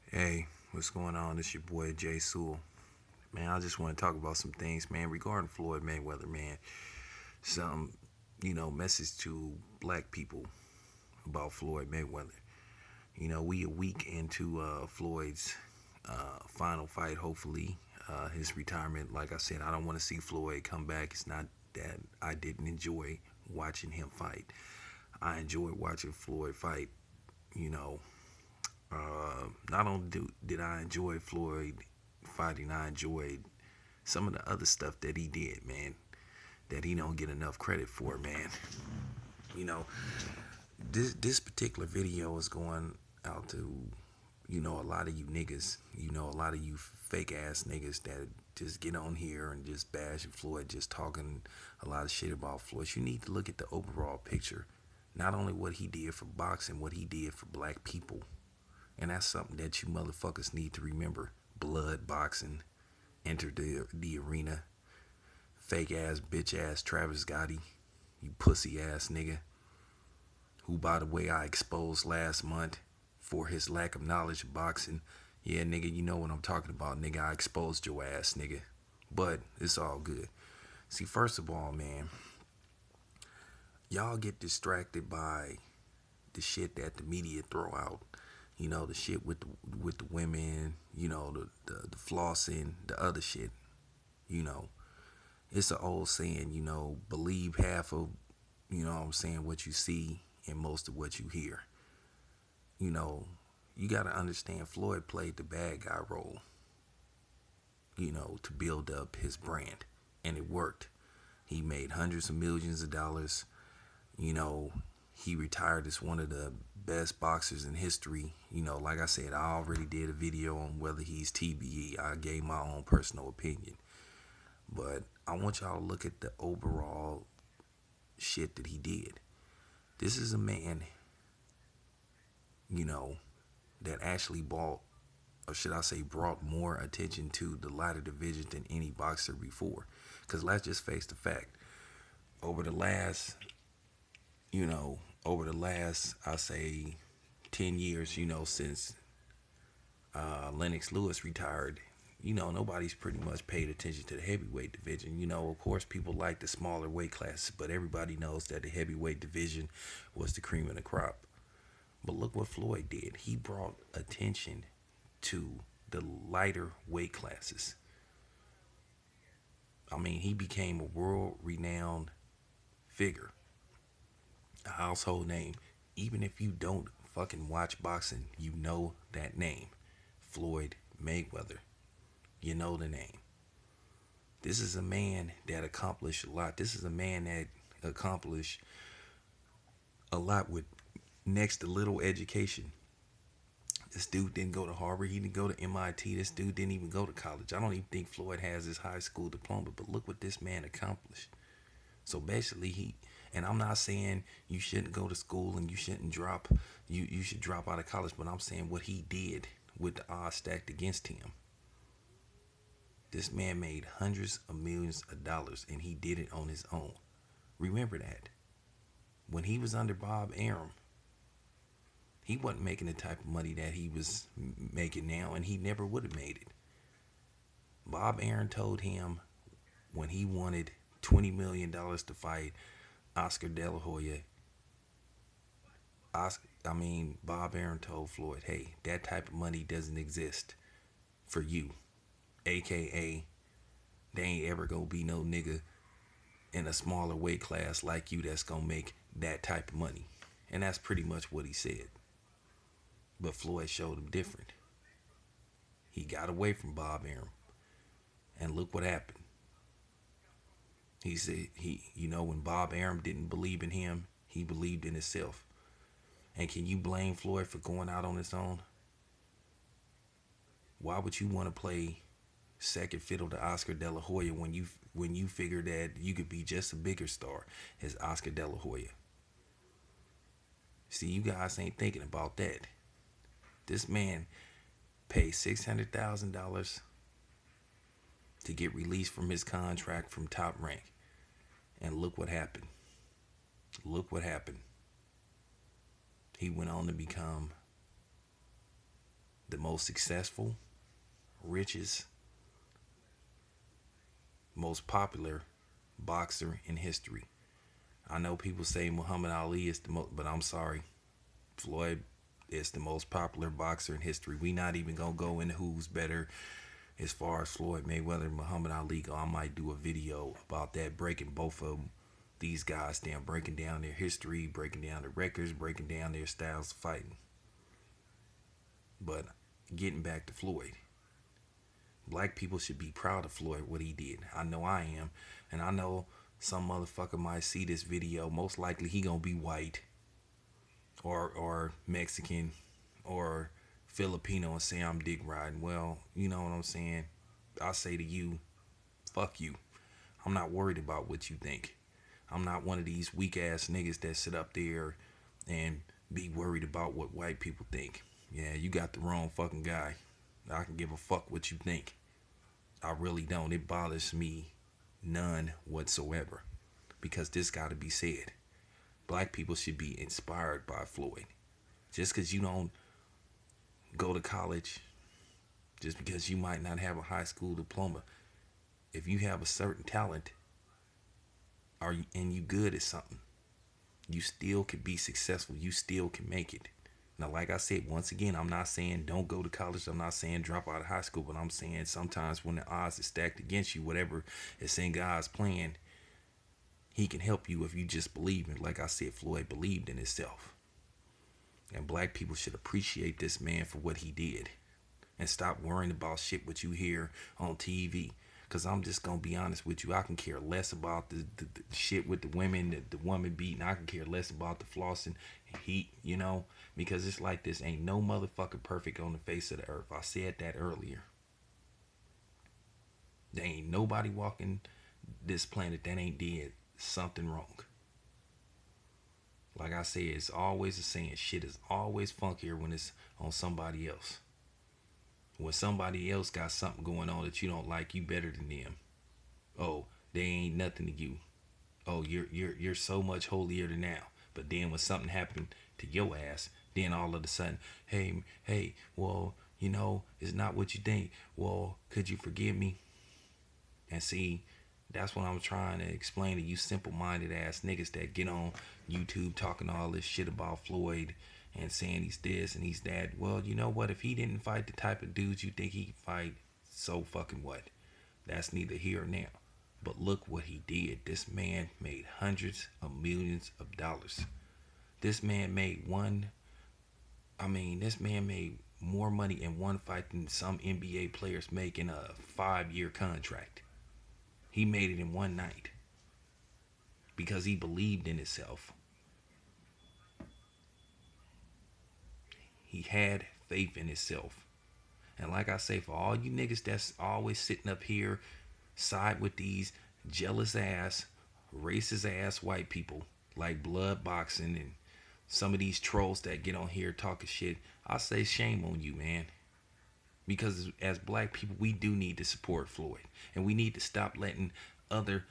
Hey, what's going on? This your boy Jay Sewell. Man, I just want to talk about some things, man, regarding Floyd Mayweather, man. Some, message to black people about Floyd Mayweather. We a week into Floyd's final fight, hopefully. His retirement, like I said, I don't want to see Floyd come back. It's not that I didn't enjoy watching him fight. I enjoyed watching Floyd fight, you know, not only did I enjoy Floyd fighting, I enjoyed some of the other stuff that he did, man, that he don't get enough credit for, man. You know, this particular video is going out to, a lot of you niggas, a lot of you fake ass niggas that just get on here and just bash Floyd, just talking a lot of shit about Floyd. You need to look at the overall picture. Not only what he did for boxing, what he did for black people. And that's something that you motherfuckers need to remember. Blood boxing entered the arena. Fake ass, bitch ass Travis Gotti. You pussy ass nigga. Who, by the way, I exposed last month for his lack of knowledge of boxing. Yeah, nigga, you know what I'm talking about, nigga. I exposed your ass, nigga. But it's all good. See, first of all, man, y'all get distracted by the shit that the media throw out. The shit with the women, the flossing, the other shit. You know, it's an old saying, believe half of, what I'm saying, what you see and most of what you hear. You know, you got to understand Floyd played the bad guy role, to build up his brand. And it worked. He made hundreds of millions of dollars. You know, he retired as one of the best boxers in history. Like I said, I already did a video on whether he's TBE. I gave my own personal opinion. But I want y'all to look at the overall shit that he did. This is a man, you know, that actually bought, or should I say, brought more attention to the lighter division than any boxer before. Because let's just face the fact, over the last, I say, 10 years, since Lennox Lewis retired, nobody's pretty much paid attention to the heavyweight division. Of course, people like the smaller weight classes, but everybody knows that the heavyweight division was the cream of the crop. But look what Floyd did. He brought attention to the lighter weight classes. I mean, he became a world renowned figure, a household name. Even if you don't fucking watch boxing, you know that name. Floyd Mayweather. You know the name. This is a man that accomplished a lot. This is a man that accomplished a lot with next to little education. This dude didn't go to Harvard. He didn't go to MIT. This dude didn't even go to college. I don't even think Floyd has his high school diploma, but look what this man accomplished. So basically, and I'm not saying you shouldn't go to school and you shouldn't drop, you should drop out of college, but I'm saying what he did with the odds stacked against him. This man made hundreds of millions of dollars and he did it on his own. Remember that. When he was under Bob Arum, he wasn't making the type of money that he was making now, and he never would have made it. Bob Arum told him when he wanted $20 million to fight Oscar De La Hoya, Bob Arum told Floyd, hey, that type of money doesn't exist for you. AKA, there ain't ever gonna be no nigga in a smaller weight class like you that's gonna make that type of money. And that's pretty much what he said. But Floyd showed him different. He got away from Bob Arum. And look what happened. He said, when Bob Arum didn't believe in him, he believed in himself. And can you blame Floyd for going out on his own? Why would you want to play second fiddle to Oscar De La Hoya when you figure that you could be just a bigger star as Oscar De La Hoya? See, you guys ain't thinking about that. This man paid $600,000 to get released from his contract from Top Rank. And look what happened. Look what happened. He went on to become the most successful, richest, most popular boxer in history. I know people say Muhammad Ali is the most, but I'm sorry. Floyd is the most popular boxer in history. We not even gonna go into who's better as far as Floyd Mayweather and Muhammad Ali go. I might do a video about that, breaking both of them, these guys down, breaking down their history, breaking down the records, breaking down their styles of fighting. But getting back to Floyd, black people should be proud of Floyd, what he did. I know I am, and I know some motherfucker might see this video. Most likely he gonna be white or Mexican or Filipino and say I'm dick riding. Well, you know what I'm saying? I say to you, fuck you. I'm not worried about what you think. I'm not one of these weak ass niggas that sit up there and be worried about what white people think. Yeah, you got the wrong fucking guy. I can give a fuck what you think. I really don't. It bothers me none whatsoever. Because this got to be said. Black people should be inspired by Floyd. Just because you don't go to college, just because you might not have a high school diploma, if you have a certain talent and you good at something, you still can be successful. You still can make it. Now, like I said, once again, I'm not saying don't go to college. I'm not saying drop out of high school. But I'm saying sometimes when the odds are stacked against you, whatever is in God's plan, he can help you if you just believe in. Like I said, Floyd believed in himself. And black people should appreciate this man for what he did. And stop worrying about shit what you hear on TV. Because I'm just going to be honest with you. I can care less about the shit with the women, the woman beating. I can care less about the flossing heat, you know. Because it's like this. Ain't no motherfucker perfect on the face of the earth. I said that earlier. There ain't nobody walking this planet that ain't did something wrong. Like I said, it's always a saying. Shit is always funkier when it's on somebody else. When somebody else got something going on that you don't like, you better than them. Oh, they ain't nothing to you. Oh, you're so much holier than thou. But then when something happened to your ass, then all of a sudden, hey, well, you know, it's not what you think. Well, could you forgive me? And see, that's what I'm trying to explain to you simple-minded ass niggas that get on YouTube talking all this shit about Floyd and saying he's this and he's that. Well, you know what? If he didn't fight the type of dudes you think he could fight, so fucking what? That's neither here nor there. But look what he did. This man made hundreds of millions of dollars. This man made more money in one fight than some NBA players make in a 5-year contract. He made it in one night because he believed in himself. He had faith in himself. And like I say, for all you niggas that's always sitting up here side with these jealous ass, racist ass white people like blood boxing and some of these trolls that get on here talking shit, I say shame on you, man. Because as black people, we do need to support Floyd. And we need to stop letting other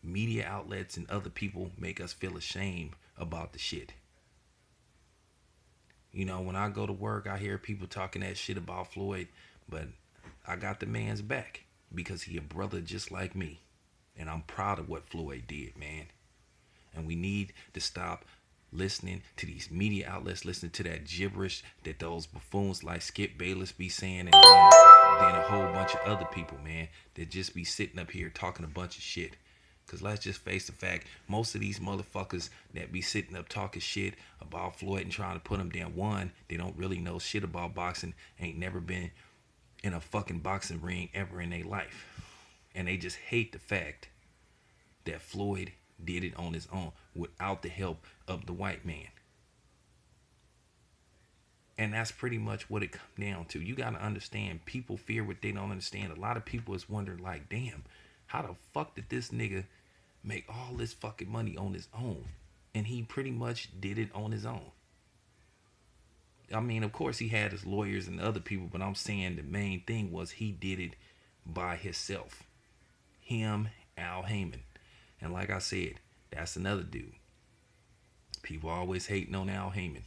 media outlets and other people make us feel ashamed about the shit. You know, when I go to work, I hear people talking that shit about Floyd. But I got the man's back because he a brother just like me. And I'm proud of what Floyd did, man. And we need to stop listening to these media outlets, listening to that gibberish that those buffoons like Skip Bayless be saying, and then a whole bunch of other people, man, that just be sitting up here talking a bunch of shit. Because let's just face the fact, most of these motherfuckers that be sitting up talking shit about Floyd and trying to put him down, one, they don't really know shit about boxing, ain't never been in a fucking boxing ring ever in their life. And they just hate the fact that Floyd did it on his own without the help of the white man. And that's pretty much what it comes down to. You got to understand, people fear what they don't understand. A lot of people is wondering like, damn, how the fuck did this nigga make all this fucking money on his own? And he pretty much did it on his own. I mean, of course he had his lawyers and other people, but I'm saying the main thing was he did it by himself. Him, Al Heyman. And like I said, that's another dude. People always hating on Al Heyman.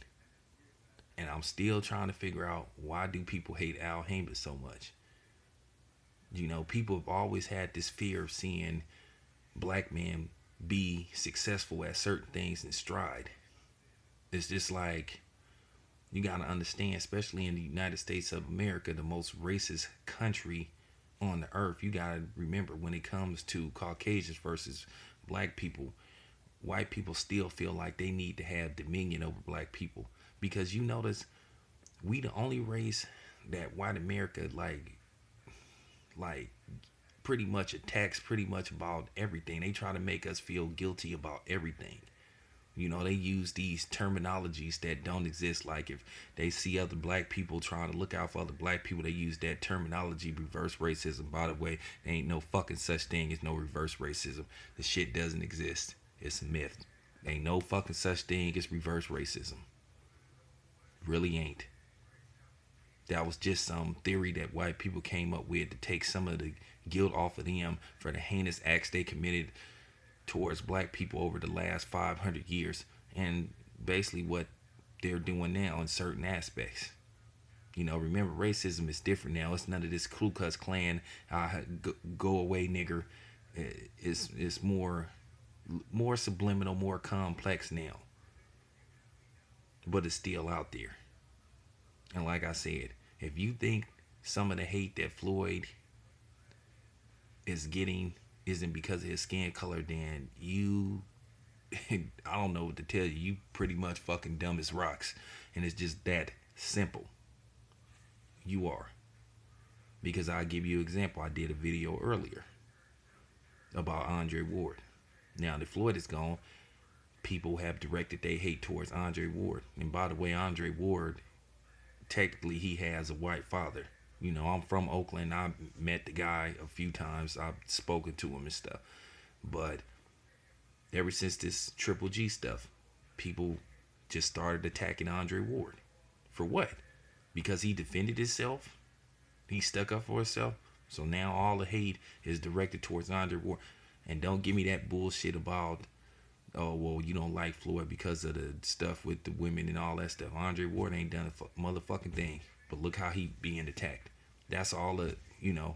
And I'm still trying to figure out, why do people hate Al Haymon so much? You know, people have always had this fear of seeing black men be successful at certain things in stride. It's just like, you got to understand, especially in the United States of America, the most racist country on the earth. You got to remember, when it comes to Caucasians versus black people, white people still feel like they need to have dominion over black people. Because you notice, we the only race that white America like pretty much attacks pretty much about everything. They try to make us feel guilty about everything. You know, they use these terminologies that don't exist. Like, if they see other black people trying to look out for other black people, they use that terminology, reverse racism. By the way, there ain't no fucking such thing as no reverse racism. The shit doesn't exist. It's a myth. Ain't no fucking such thing as reverse racism. Really ain't. That was just some theory that white people came up with to take some of the guilt off of them for the heinous acts they committed towards black people over the last 500 years, and basically what they're doing now in certain aspects. You know, remember, racism is different now. It's none of this Ku Klux Klan, go away nigger. It's more subliminal, more complex now, but it's still out there. And like I said, if you think some of the hate that Floyd is getting isn't because of his skin color, then you, I don't know what to tell you. You pretty much fucking dumb as rocks. And it's just that simple. You are. Because I'll give you an example. I did a video earlier about Andre Ward. Now that Floyd is gone, people have directed their hate towards Andre Ward. And by the way, Andre Ward, technically he has a white father. You know, I'm from Oakland. I met the guy a few times. I've spoken to him and stuff. But ever since this Triple G stuff, people just started attacking Andre Ward. For what? Because he defended himself? He stuck up for himself? So now all the hate is directed towards Andre Ward. And don't give me that bullshit about, oh, well, you don't like Floyd because of the stuff with the women and all that stuff. Andre Ward ain't done a motherfucking thing. But look how he being attacked. That's all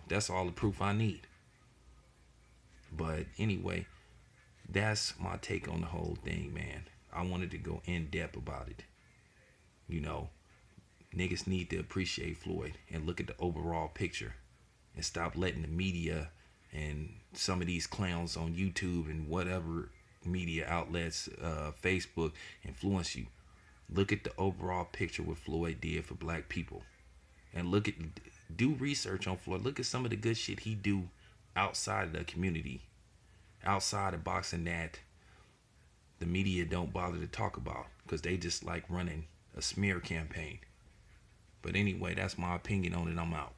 that's all the proof I need. But anyway, that's my take on the whole thing, man. I wanted to go in depth about it. You know, niggas need to appreciate Floyd and look at the overall picture and stop letting the media and some of these clowns on YouTube and whatever media outlets, Facebook, influence you. Look at the overall picture what Floyd did for black people. And do research on Floyd. Look at some of the good shit he do outside of the community, outside of boxing, that the media don't bother to talk about because they just like running a smear campaign. But anyway, that's my opinion on it. I'm out.